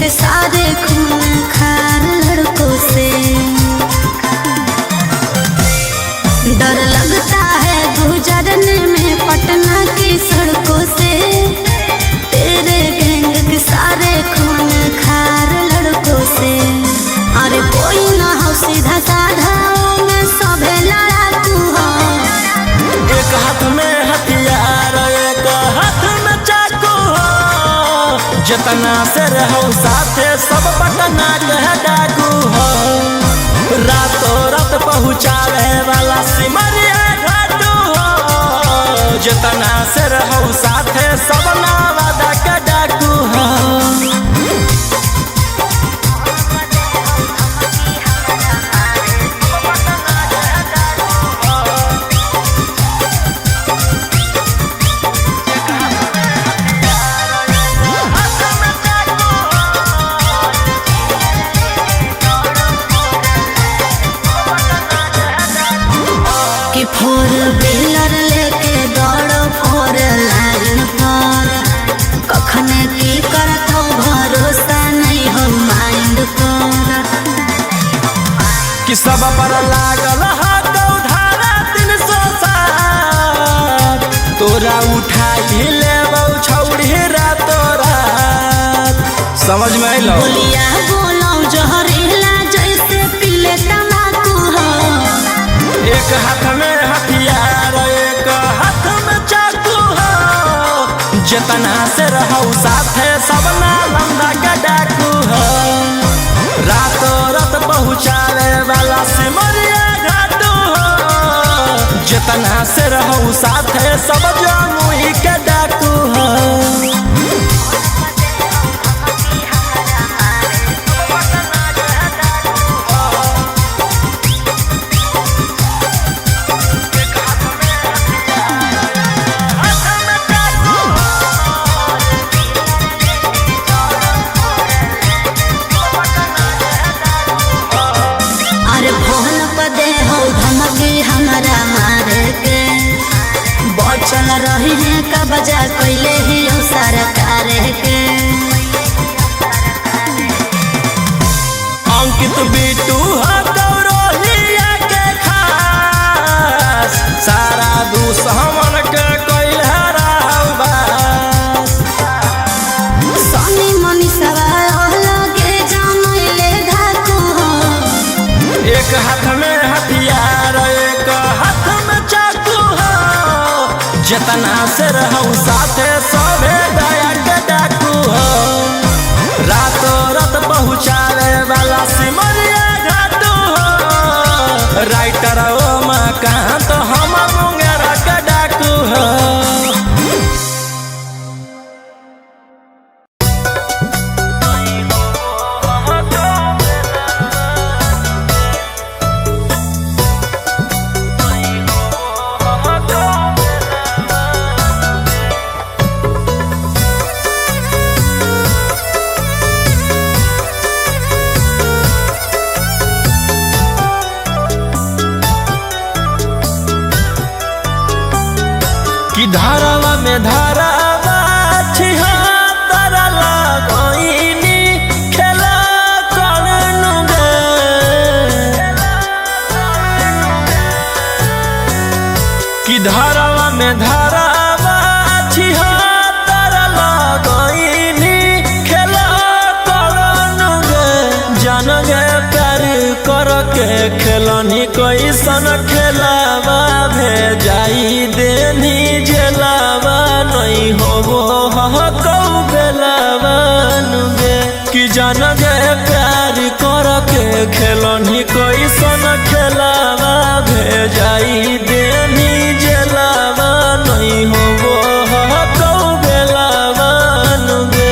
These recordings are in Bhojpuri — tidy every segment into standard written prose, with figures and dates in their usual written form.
के सारे खून खार लड़कों से। डर लगता है गुजरने में पटना की सड़कों से, तेरे गैंग के सारे खून खार लड़कों से। अरे कोई ना हो सीधा साधा में सभे लड़ाकू हो। एक हाथ में हथियार एक हाथ में चाकू हो, जितना से रहो साथे सब पटना के डाकू हो। रातों रात पहुँचावे वाला सिमरिया घाटू हो, जितना से रहो साथे सब नवादा के डाकू हो। फोर व्हीलर लेके दौड़ो फोर लाइन पर, कखने की करत हो भरोसा नहीं हो माइंड पर। कि सब पर लागल हाथ धारा 307, तोरा उठाई लेबौ छौड़ी रातों रात। समझ में अइलो? बोलिया बोलो जहरीला जैसे पीले तम्बाकू हो। एक हाथ में हथियार एक हाथ में चाकू हो, जितना से रहो साथे सब नालंदा के डाकू हो। रातों रात पहुँचावे वाला सिमरिया घाटू हो, जितना से रहो साथे सब जमुई के डाकू हो। हमारा मारे के बचल रही है का बजा कैले ही सरकार के। अंकित बिटू गौरहिया के खास, सारा दुश्मन के कैल हराबास। सनी मनीषवा लगे जमैले धाकू हो। एक हाथ में हथियार एक हाथ में चाकू हो, जितना से रहूं साथे सभे दया के डाकू हो। रातों रात पहुँचावे वाला सिमरिया घाटू हो, राइटर ओ मकान तो हम मुंगेरा के डाकू हो। कि धारावा में धारावा छिहत्तर लगइनी खेला करनु गे। कि धारावा में धारावा छिहत्तर लगइनी खेला करनु गे। जान गे प्यार करके खेलनी कैसन खेलावा भेजाई देनी जेलावा नहीं होबो हकौ बेलावा नुगे। कि जान गे प्यार करके खेलनी कैसन खेलावा भेजाई देनी जेलावा नहीं होबो हकौ बेलावा नुगे।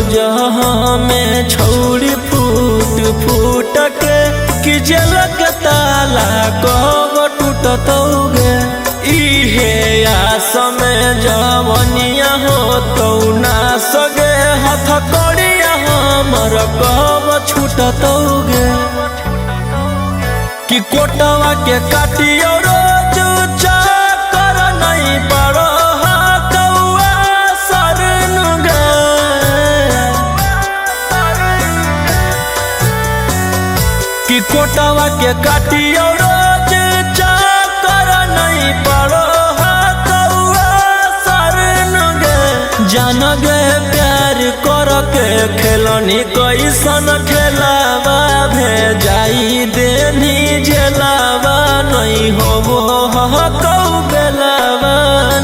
जहाँ में छौड़ी फूट फूट के कि जलक ताला कब टूटतौगे। इहे आस में जब तो ना सगे हाथ कड़िया हमर कब छूटतौगे कि कोटवा के काटियो रोज चाकर नहीं पड़ो कौआ सरन गे कि कोटवा के काटियो रोज चाकर नहीं पड़ो कौआ सरन गे जान गे प्यार कर के खेलनी कैसन खेलावा भेजाई देनी जेलावा नहीं होबो कौ बेलावा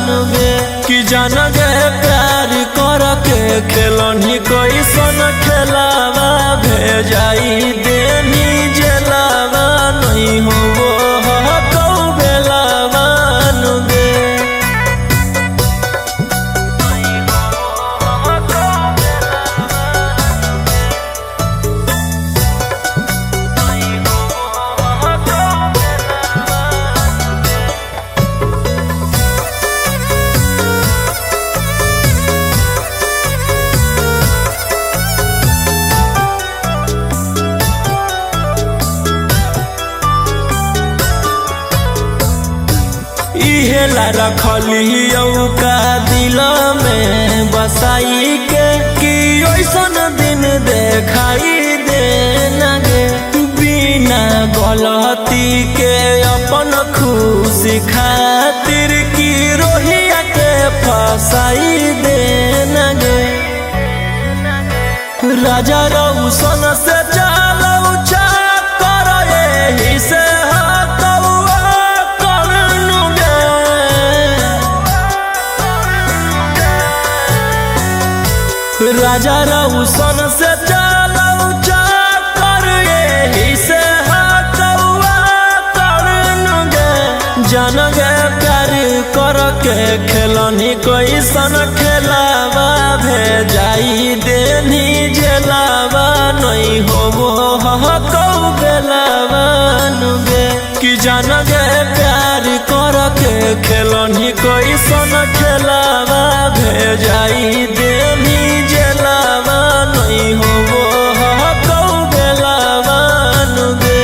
नुगे कि जान गे प्यार कर के खेलनी कैसन खेलावा भेजाई देनी जेलावा नहीं होबो कौ बेलावा नुगे इहेला रखली का दिल में बसाई के कि ओइसन दिन देखाई दे नगे बिना गलती के अपन खुशी खातिर की रोहिया के फसाई दे नगे राजा रौशन से चालू चा कर एही से राजा रौशन से चालू चाकर एही से कौआ करन गे जान गे प्यार कर के खेलनी कैसन खेलावा भेजाई देनी जेलावा नहीं होबो कौ बेलावा नुगे कि जान गे प्यार कर के खेलनी कैसन खेलावा भेजाई देनी जेलावा नहीं होबो कौ बेलावा नुगे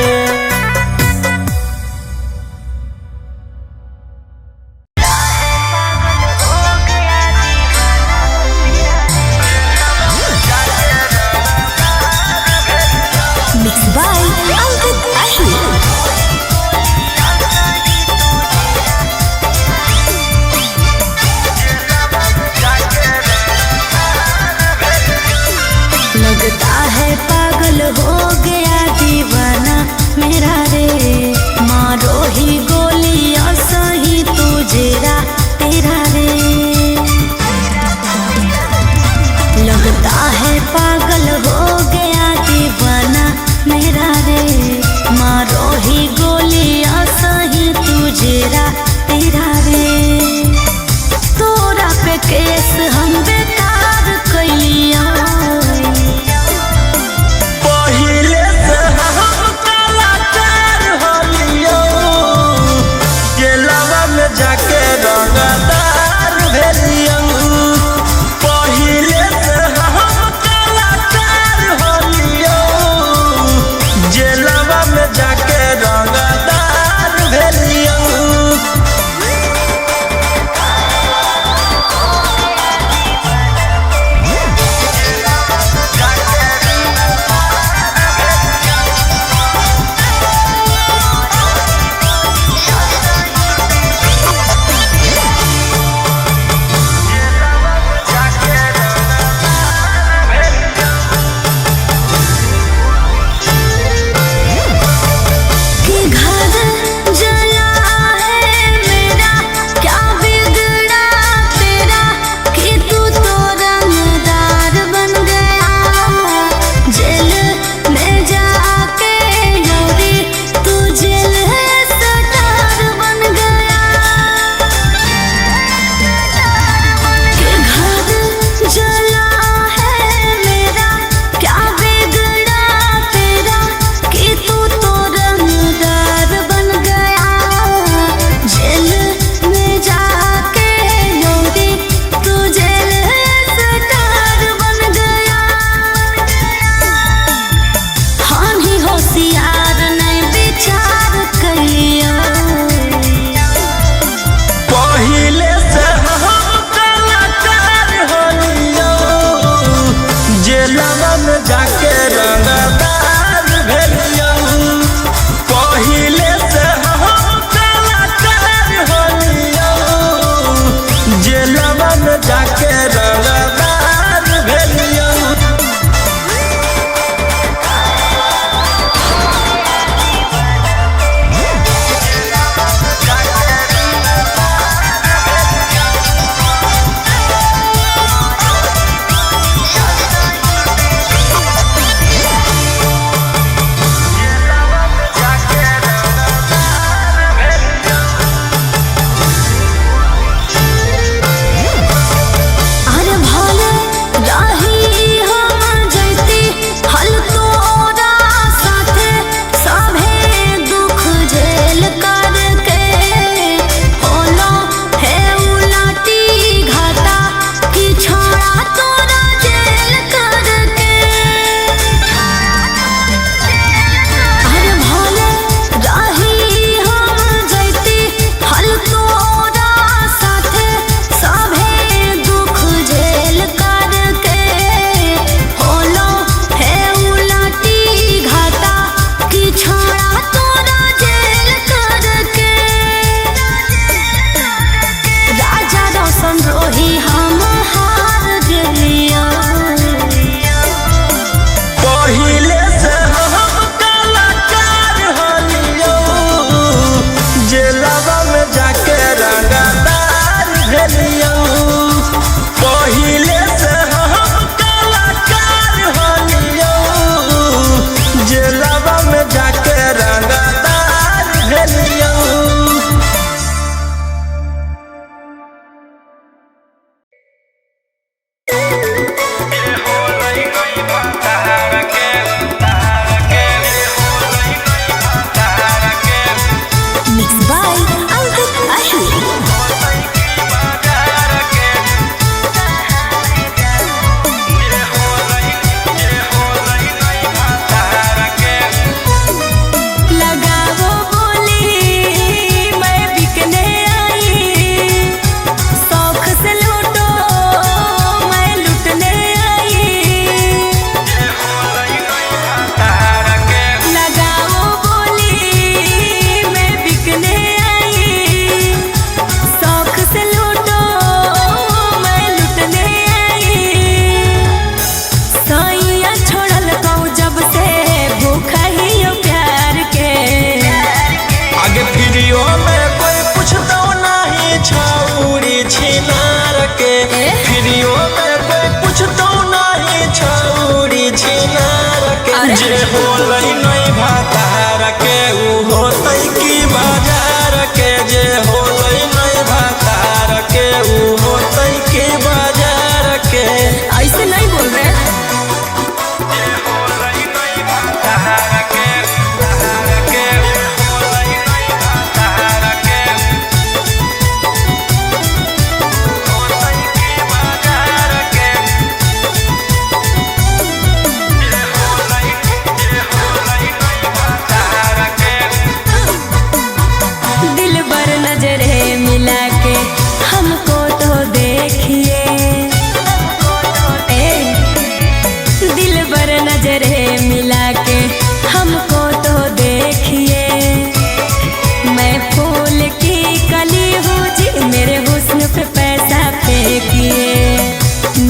Mixed by Ankit Ahir. लगता है पागल हो गया दीवाना मेरा रे मारो ही गोलियां सही तुझेरा तेरा रे लगता है पागल हो गया दीवाना मेरा रे मारो ही गोलियां सही तुझेरा तेरा रे तोरा पे केस हम बेकार कैलिया जाके रंगदार भेलियन पहिले से हम कलाकार होलियो जेलवा में जाके रंगदार भेलियन में जाके रंगदार भेलियो। जे होलै नहीं भातार के ऊ होतै की बाजार के। जे होलै नहीं भातार के ऊ होतै की बाजार के। ऐसे नहीं बोल रहे। जे होलै नहीं भातार के, के होलै नहीं भातार के होतै की बाजार के। दिल बर नजरे मिला के हमको तो देखिए, दिल बर नजरे मिला के हमको तो देखिए। मैं फूल की कली हूँ जी, मेरे हुस्न पे पैसा फेंकिए।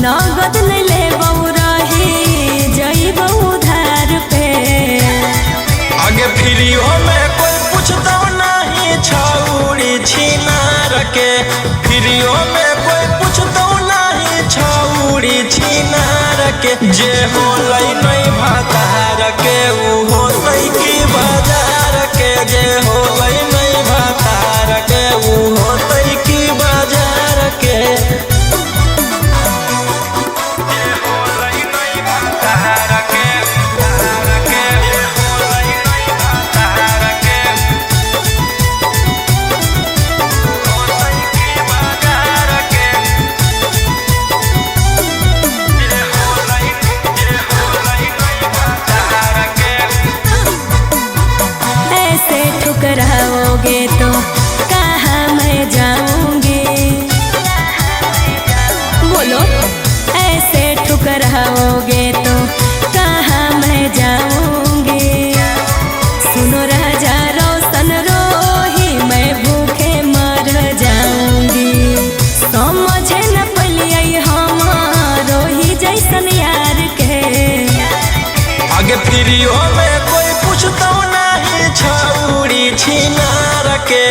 नगद नहीं ले बहु रही जई बहु धार पे। आगे फ्रीओ में कोई पूछता नहीं छौड़ी छिनार के। फ्रीओ में कोई पूछता नहीं छौड़ी छिनार के। जे होलै नहीं भातार के ऊ होतै की बाजार के। जे होलै नहीं भातार के ऊ होतै की बाजार के। जे होलै नहीं भातार के, के होलै नहीं भातार के होतै की बाजार के। जे होलै नहीं भातार के। ऐसे ठुकराओगे तो कहाँ मैं जाऊंगी, बोलो। ऐसे ठुकराओगे तो कहाँ मैं जाऊंगी। सुनो राजा रोशन रोही, मैं भूखे मर जाऊंगी। समझे न पली गिरियो में कोई पूछता नहीं छौड़ी छिनार के,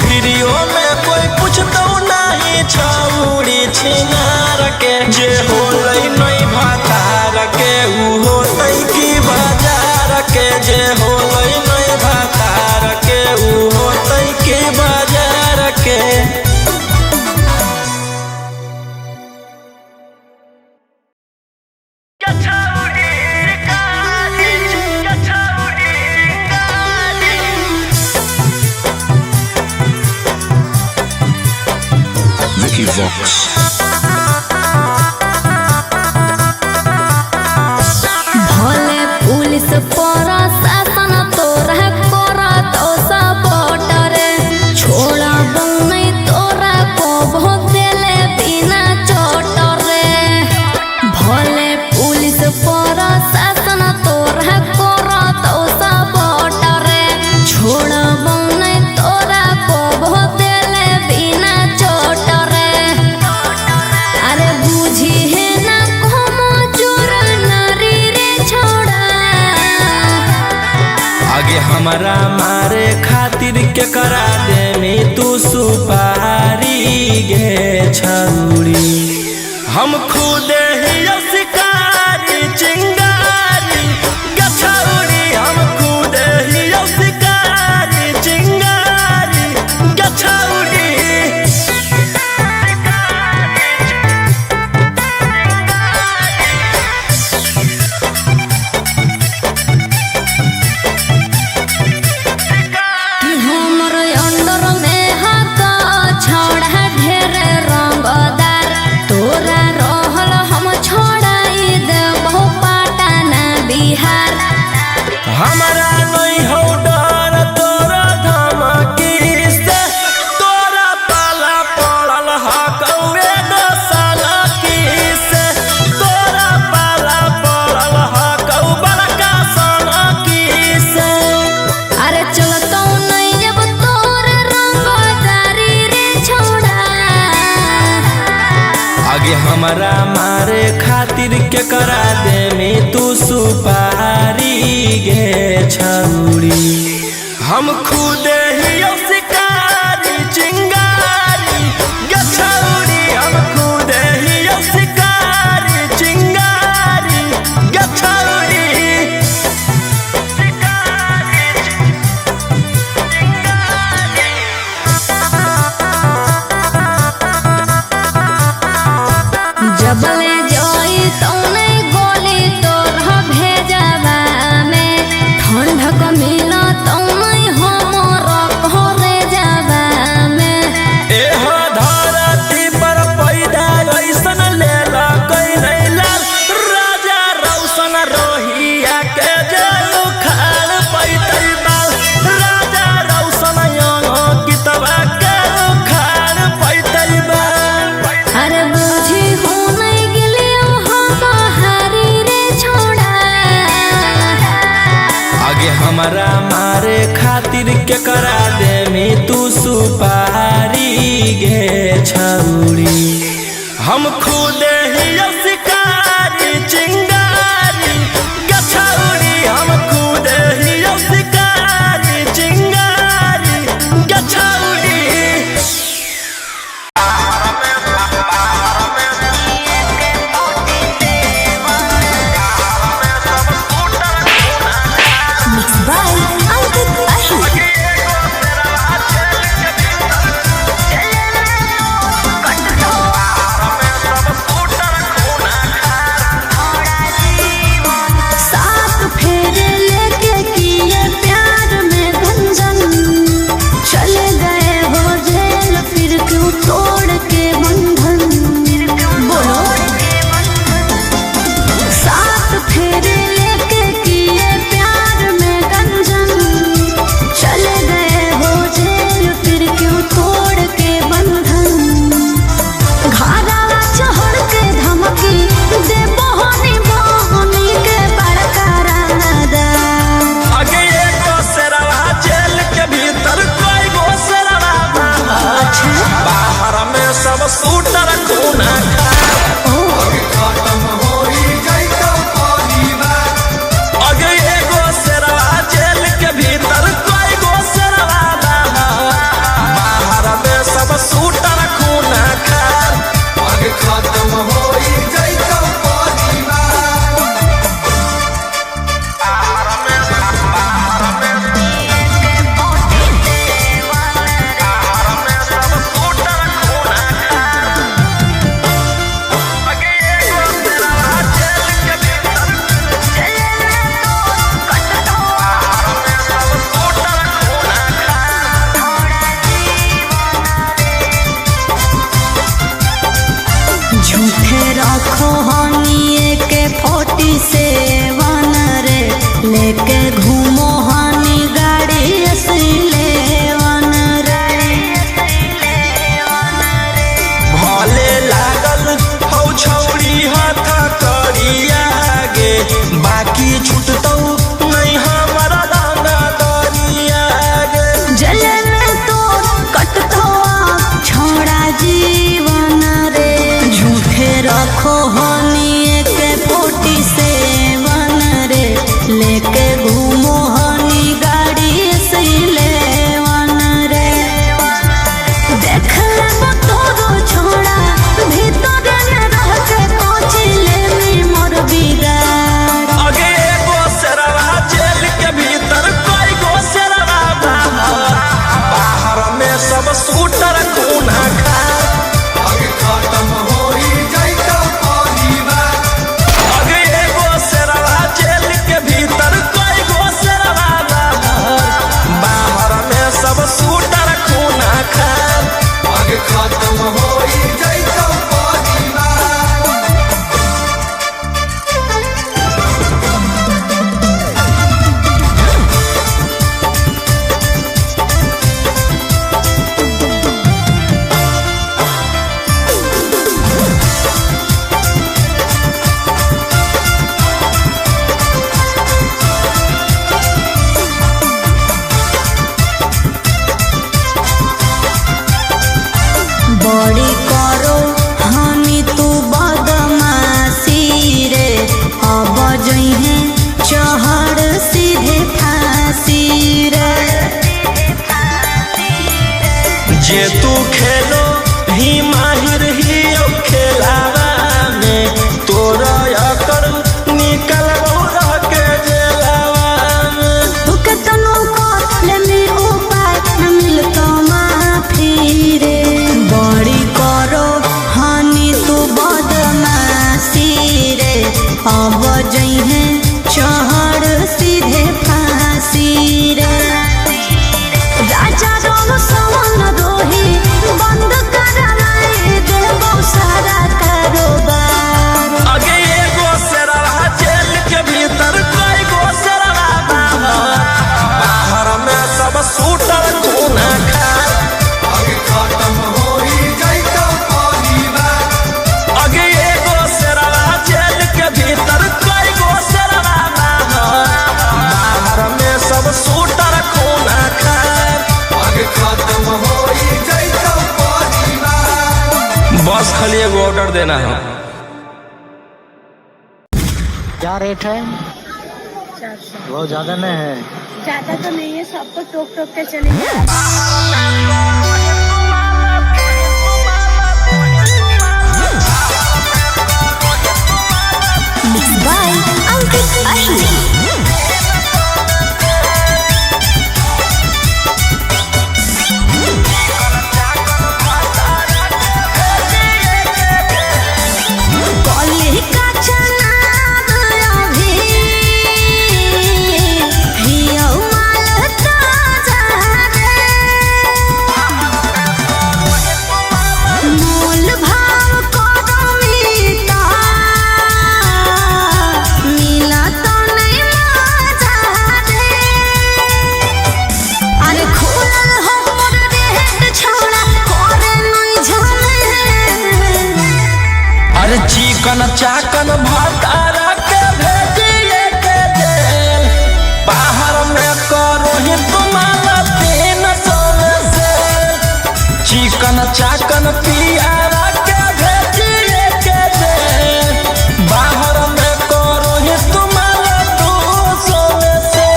गिरियो में कोई पूछता नहीं छौड़ी छिनार के। जे होलै नहीं भातार के ऊ होतै की बाजार के, जे होलै नहीं भातार के ऊ होतै की बाजार के। Vicky Vox. भले पुलिस प्रशासन तोरा करत सपोर्ट रे, छोड़ब नहीं तोरा को भोग देले बिना चोट रे। भले पुलिस प्रशासन तोरा करत सपोर्ट रे, छोड़ब नहीं तोरा को भोग देले बिना चोट रे। अरे बुझी है ना como जोर नारी रे छोड़ा। आगे हमारा मारे खातिर के करा दे में तू सुपारी गे छौड़ी। हम खुद ही शिकारी चिंगारी गे छौड़ी, हम खुद ही शिकारी चिंगारी गे छौड़ी। कि हमर अंडर में हक छोड़ा ढेर रंगदार, तोरा रहल हम छोड़ाई देबो पटना बिहार। हमारा नहीं हो डर तोरा धमकी से, तोरा पाला पड़ल हकौए दोसाला की से, तोरा पाला पड़ल हकौ बड़का साला की से। अरे चलतो नहीं जब तोर रंगदारी रे छोड़ा। आगे हमारा मारे खातिर के करा दे में तू सुपारी गे छौड़ी। हम खुद ही शिकारी चिंगारी गे छौड़ी, हम खुद ही शिकारी चिंगारी गे छौड़ी। जबले जोई तो नहीं गोली तोर भेजवा में, ठंडक मिला तो नहीं हमर घरे जावा में। एह धरती पर पैदा ऐसन लेला कोई नहीं लाल, राजा रौशन रोहिया के जे उखाड़ पैतै बाल, राजा रौशन यंग गीतवा के उखाड़ पैतै बाल। अरे बुझी हो नहीं गिलियो हम हारी रे छोड़ा। आगे हमारा मारे खातिर के करा दे में तू सुपारी गे छौड़ी। हम खुद ही शिकारी चिंगारी गे छौड़ी, हम खुद ही शिकारी चिंगारी गे छौड़ी। Mixed by Ankit Ahi. से वन रे लेके घूमो हानी गाड़ी असले वन रे। भले लागल हौ छौरी हाथ करिया गे बाकी छूटतौ नहीं हमारा दाना दरिया गे। जले में तो कटतो छोड़ा जीवन रे झूठे रखो हनी के फोटी से वन रे लेके घूमो हनी गाड़ी से ले वन रे। देख ले तोरो छोड़ा भीतर न रह के कोची ले मोर बिगाड़। आगे एगो शेरवा जेल के भीतर कोई गो शेरवा बाहर में सब शूटर खूना खा। आगे खत्म होई जाइतो परिवार। आगे एगो शेरवा जेल के भीतर कोई गो शेरवा बाहर में सब शूटर खूना खा। आगे खत्म होई जाइतो परिवार। बड़ी करो हानि तू बदमाशी रे अब जइहे चढ़ सीधे फांसी रे। जे तू खेलो ही माहिर ही अब खेलावा में तोरा अकड़ निकल रह के जेलावा में। तू केतनो को लेनी उपाय न मिलतो माफी रे। बड़ी करो हानि तू बदमाशी रे अब जइहे चढ़ सीधे फांसी रे। राजा रोम सवन रोही बंद करवाए देबो सारा कारोबार। आगे एगो शेरवा जेल के भीतर कोई गो शेरवा बाहर में सब शूटर खूना खा। आगे खत्म होई जाइतो परिवार। आगे एगो शेरवा जेल के भीतर कोई गो शेरवा बाहर में सब शूटर खूना खा। आगे खत्म होई जाइतो परिवार। बस खाली एगो ऑर्डर देना है। क्या रेट है? 400। बहुत ज्यादा नहीं है। ज्यादा तो नहीं है, सबको टोक टोक के चलेंगे। बाय अंकित अश्विनी। कॉलेज का चनाब अभी हियो माल ताजा रे। मोल भाव करो मीता मिला तो नहीं मजा रे। अरे खुलल हो मोर रेट छोड़ा करे नहीं झमेले। अरे चिकन चाकन भतारा के भेजिए के जेल बाहर में करो ही तुम्हारा 300 में से। चिकन चाकन पियारा के भेजिए के जेल बाहर में करो ही तुम्हारा 200 में से।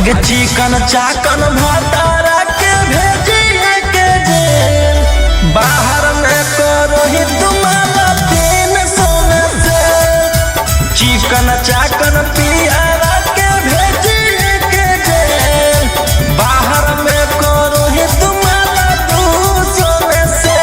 आगे चिकन चाकन भतारा के भेजिए के जेल बाहर में करो ही तुम्हारा 300 से चिकन चाकन पियारा के भेजिए के जेल बाहर में करो ही तुम्हारा 200 से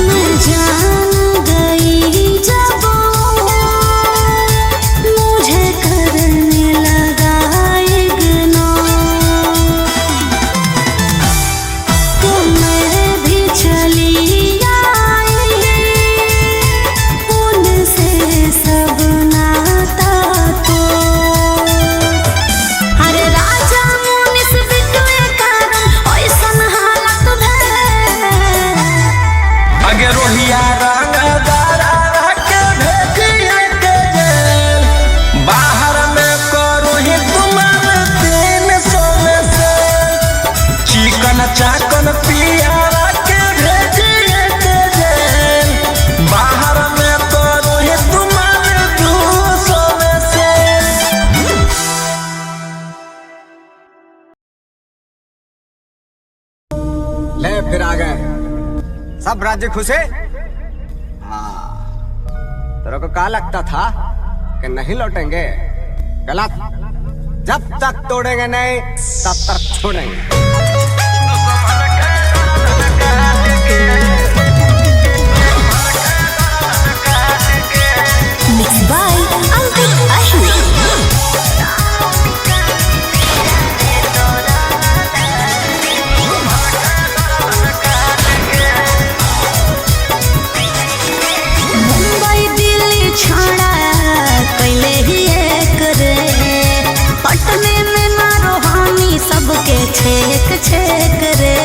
मैं जान गई जब मुझे करने लगा इग्नोर तो मैं भी चली आई उनसे सब नाता तो अरे राजा मुनिस बिटुए कारण ऐसन हालत भैल आगे रोहिया रंगदारा के भेजिए के जेल बाहर में करो ही तुम्हारे 300 से चिकन चाकन पियारा के भेजिए के जेल बाहर में करो ही तुम्हारे 200 से ले फिर आ गए सब राज्य खुशे। हाँ तेरे को क्या लगता था कि नहीं लौटेंगे? गलत। जब तक तोड़ेंगे नहीं तब तक छोड़ेंगे। Mixed by Ankit Ahmed. Mumbai Delhi छोड़ा कैले ही एक रे पटने में ना रोहानी सबके छेक छेक रे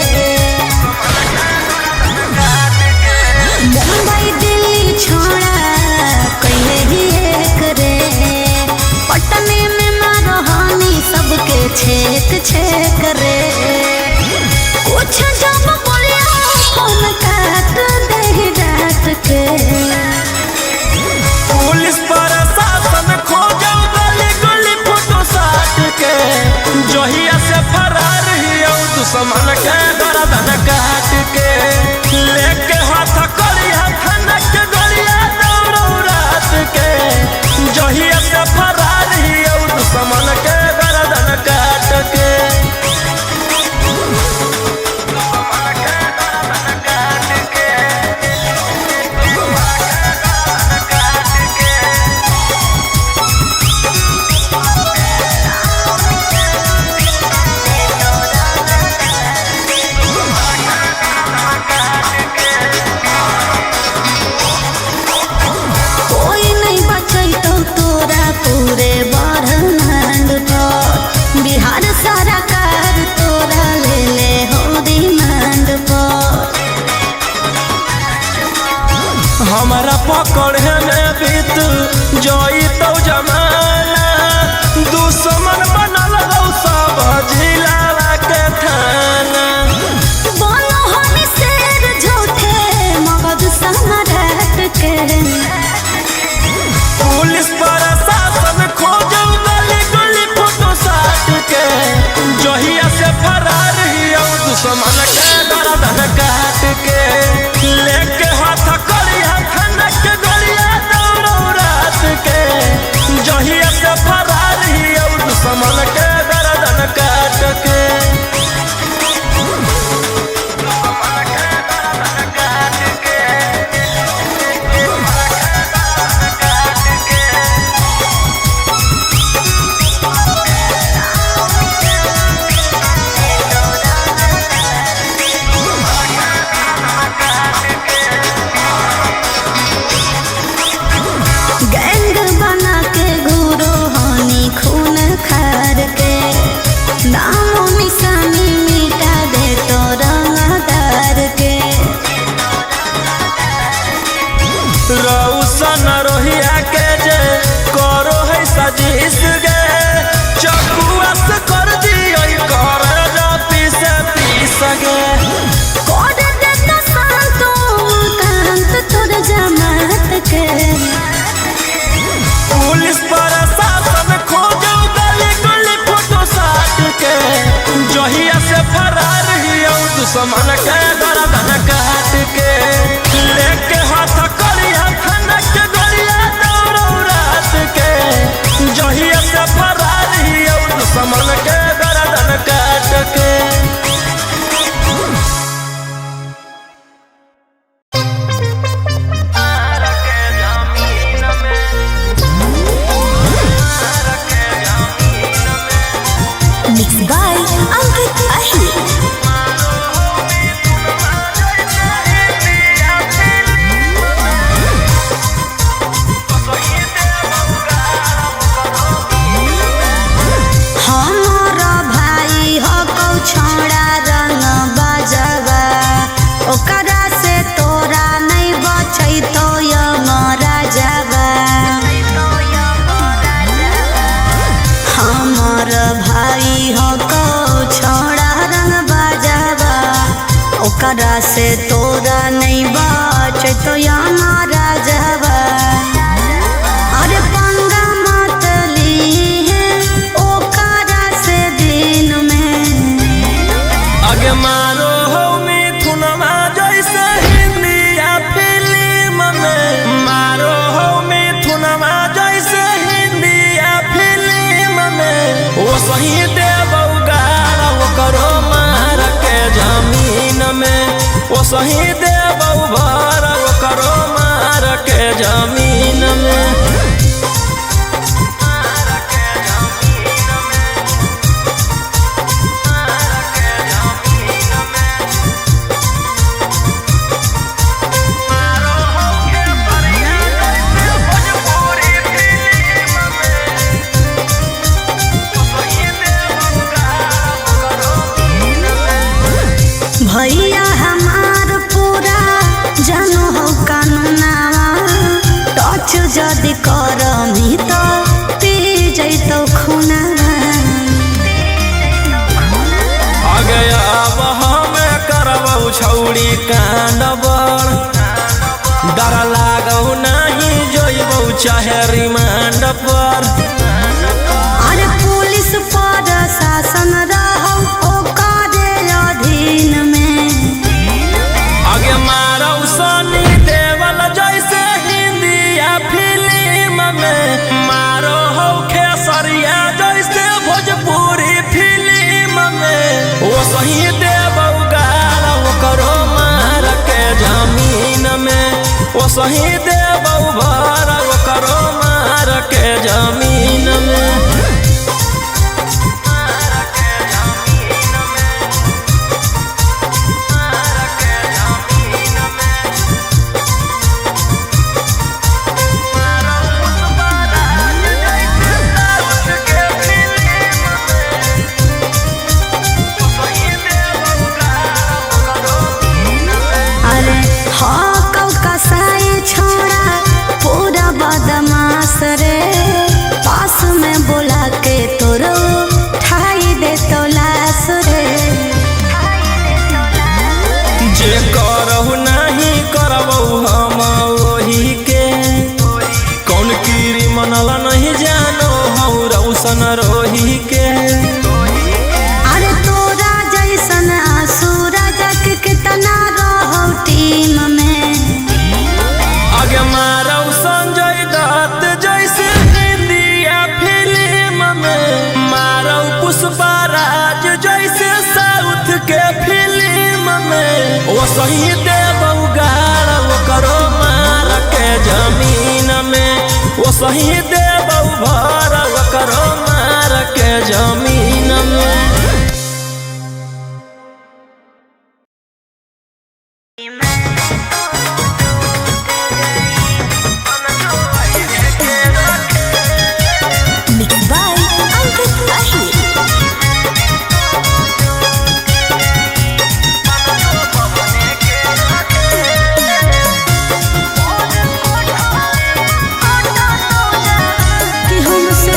मुंबई दिल्ली छोड़ा कैले ही एक रे पटने में ना रोहानी सबके छेक छेक रे कुछ जब बोलिया फोन काट दे डांट के पुलिस प्रशासन खोजो गली गली फोटो साट के जहिया से फरार हियो दुश्मन के गर्दन काट के लेके हाथ करिया थनक गलिया दौड़ो रात के जहिया से फरार हियो दुश्मन के गर्दन काट के माचिस गे चकुआ से कर दियो कर जा पीस गे कोड देता सांतो कांत तोर जमात के पुलिस प्रशासन खोजो गली गली फोटो साट के जहिया से फरार हियो दुश्मन के गर्दन काट के लेके हाथ करिया खनक के गोलिया दौड़ो रात के जहिया से फरार हियो दुश्मन के गर्दन काट के Mixed by Ankit Ahir. हमारा भाई हो कौ छोड़ा रंग बजवा ओकरा से तोरा नहीं बचै तो यमरा जवा हमार भाई हो कौ छोड़ा रंग बजवा ओकरा से तोरा नहीं बचै तो यमरा जवा अरे पंगा मत लीहे ओकरा से दिन में आगे मारो हो मिथुनमा जैसे हिंदिया फिल्म में मारो हो मिथुनमा जैसे हिंदिया फिल्म में वो सही देबौ गाल वो करो मार के जमीन में वो सही देबौ भर वो करो मार के जमीन में भैया हमार पूरा जानो हो कानूनावा टच जदि करमी तो पी जैतो खुनावा आगे अब हमें करबौ छौड़ी कांड बड़ डर लागौ नहीं जोइबौ चाहे रिमांड पर अरे पुलिस प्रशासन रहो ओकरे अधीन में आगे मारौ सनी देवल जैसे हिंदिया फिल्म में मारो हो खेसरिया जैसे भोजपुरी फिल्म में वो सही देबौ गाल वो करो मार के जमीन में वो सही देबौ भर वो करो मार के जमीन में अरे हाँ कौ कसाई छोड़ा पूरा बदमाश रे पास में बोला के तोरो ठाई दे तो लाश रे जे करहु नहीं करबौ हम वही के कौन कीरी मनला नहीं जानो हौ रौशन रोही के अरे तोरा जैसन सूरज के कितना रहो टीम में आगे मारौ संजय दत्त जैसे हिंदिया फिल्म में मारौ पुष्पा राज जैसे साउथ के फिल्म में वो सही देबौ गाल वो करो मार के जमीन में वो सही देबौ भर वो करो मार के जमीन में Mixed by Ankit Ahir. कि हमसे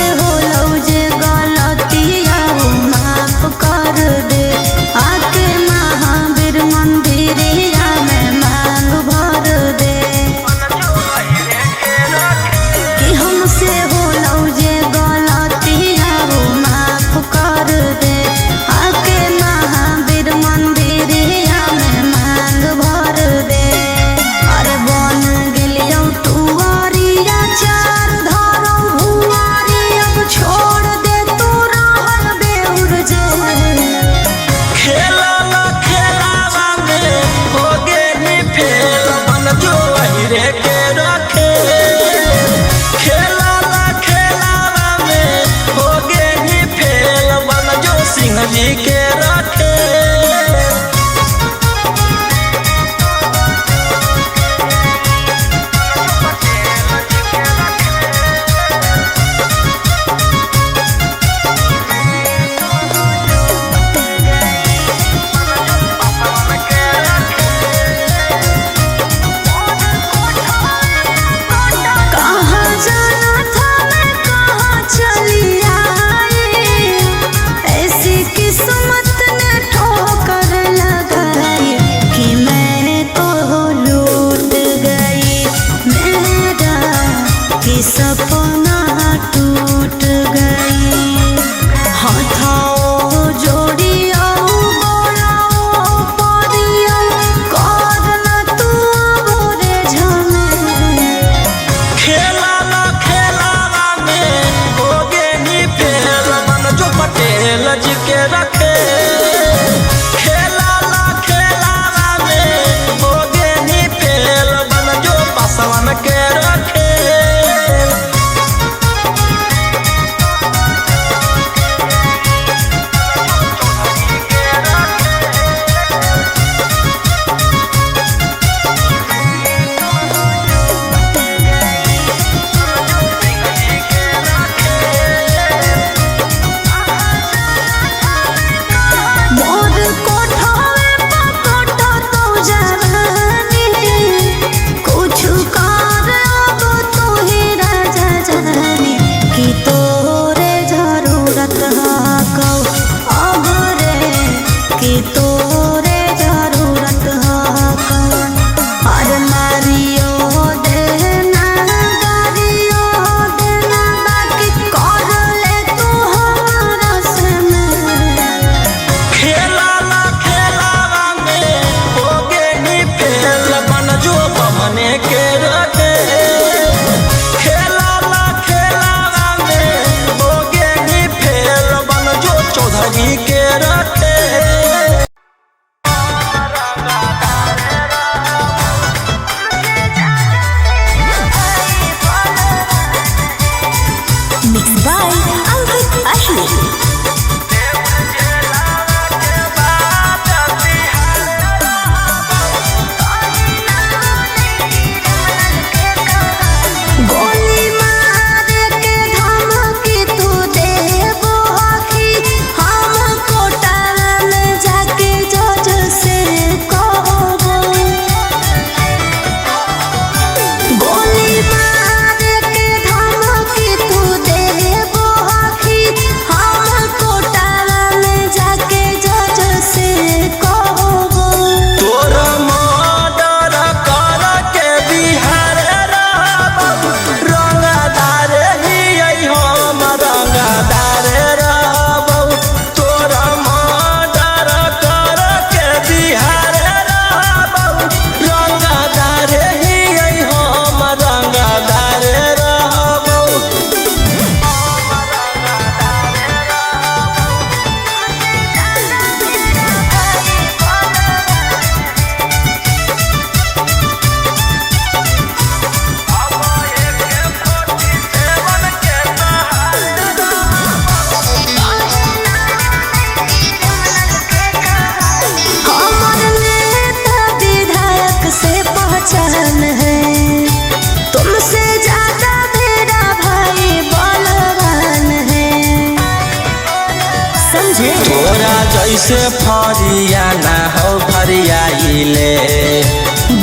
समझे। तोरा जैसे फरिया ना हो फरियाइले,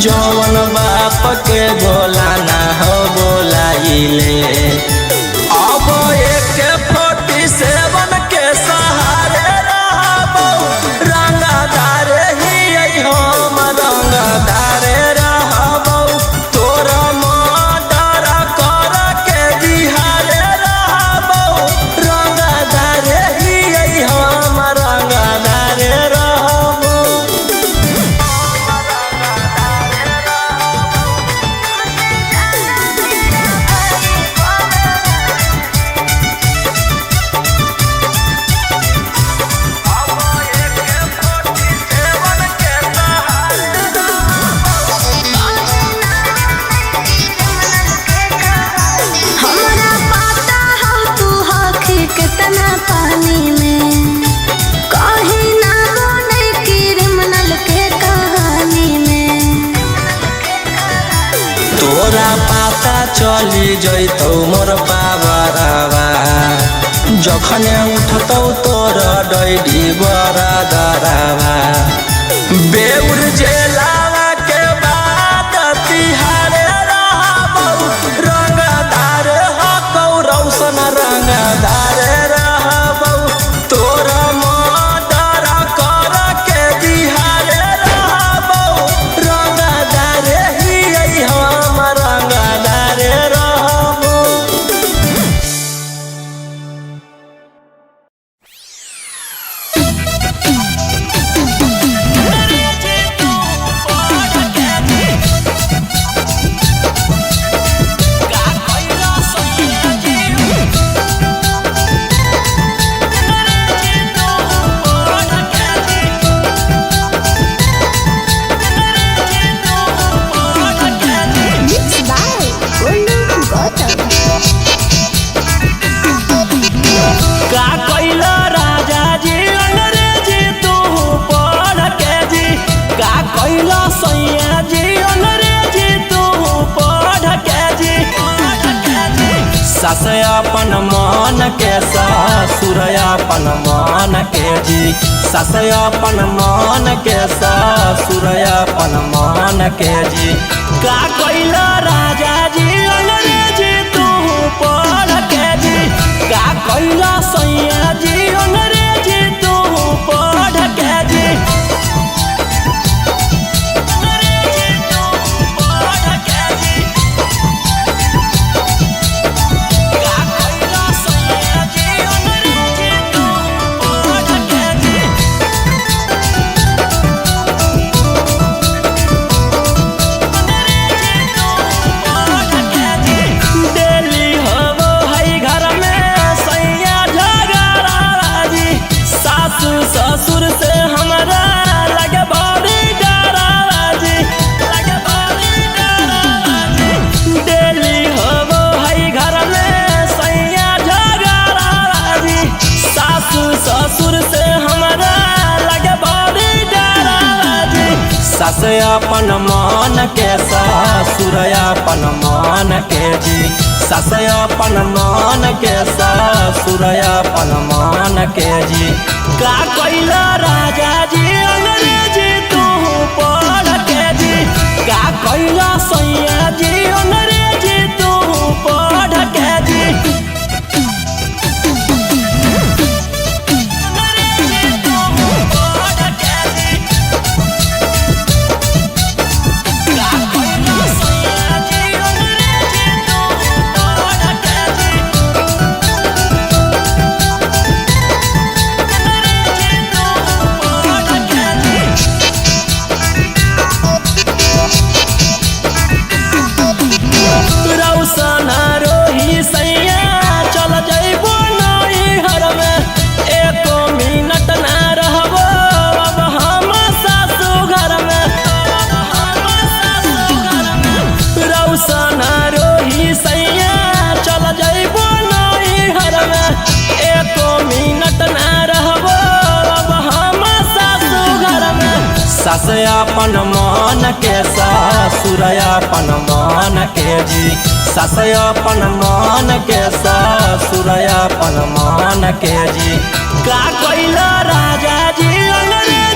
जौन बाप के बोला ना हो बोलाइले। अब एक 47 के सहारे रहबो, रंगदार ही हम रंगदार रहबो। तोरा मर्डर कर के बिहारे रहबो, रंगदार ही हम रंगदार रहबो। हमरा पता हो तू हखी कितना पानी में, कहीं ना बोले क्रिमिनल के कहानी में। तोरा पता चली जैतौ मोर पावरवा, जखने उठतौ तोर डैडी बड़ा दरवा। बेउर जेलावा के बाद तिहारे रहबौ, रंगदार हकौ रौशन रंगदार रहबौ। तोरा मर्डर कर के बिहारे रहबौ, रंगदार ही हम रंगदार रहबौ। का कइला राजा जी अंग्रेजी तू पढ़ के जी, का कइला सैया जी अंग्रेजी तू पढ़ के जी। सास अपन मन के ससुर अपन मन के जी, सास अपन मन के ससुर अपन मन के जी। का कइला राजा जी अंग्रेजी तू पढ़ के जी, का कइला सैया जी अंग्रेजी तू पढ़ के जी। अंग्रेजी तू पढ़ के जी, का कइला सैया जी अंग्रेजी तू पढ़ के जी। डेली होबो है घर में सैया झगड़ा जी, सासू ससुर से हमरा लगे बड़ी डरा जी, लगे बड़ी डरा जी। डेली होबो है घर में सैया झगड़ा जी, सासू ससुर से हमरा लगे बड़ी डरा जी। सास अपन मन के ससुर अपन मन के जी, सास अपन मन के ससुर अपन मन के जी। का कइला राजा जी अंग्रेजी तू पढ़ के जी, का कइला सैया जी अंग्रेजी तू पढ़ के जी। अंग्रेजी तू पढ़ के जी, का कइला सैया जी अंग्रेजी तू पढ़ के जी। अंग्रेजी तू पढ़ के जी। रौशन रोही सैया चल जइबो नैहर में, एको मिनट ना रहबो अब हम सासू घर में, अब हम सासू घर में। रौशन रोही सैया चल जइबो नैहर में, एको मिनट ना रहबो अब हम सासू घर में। सास अपन मन के ससुर अपन मन के जी, सास अपन मन के ससुर अपन मन के जी। का कइला राजा जी अंग्रेज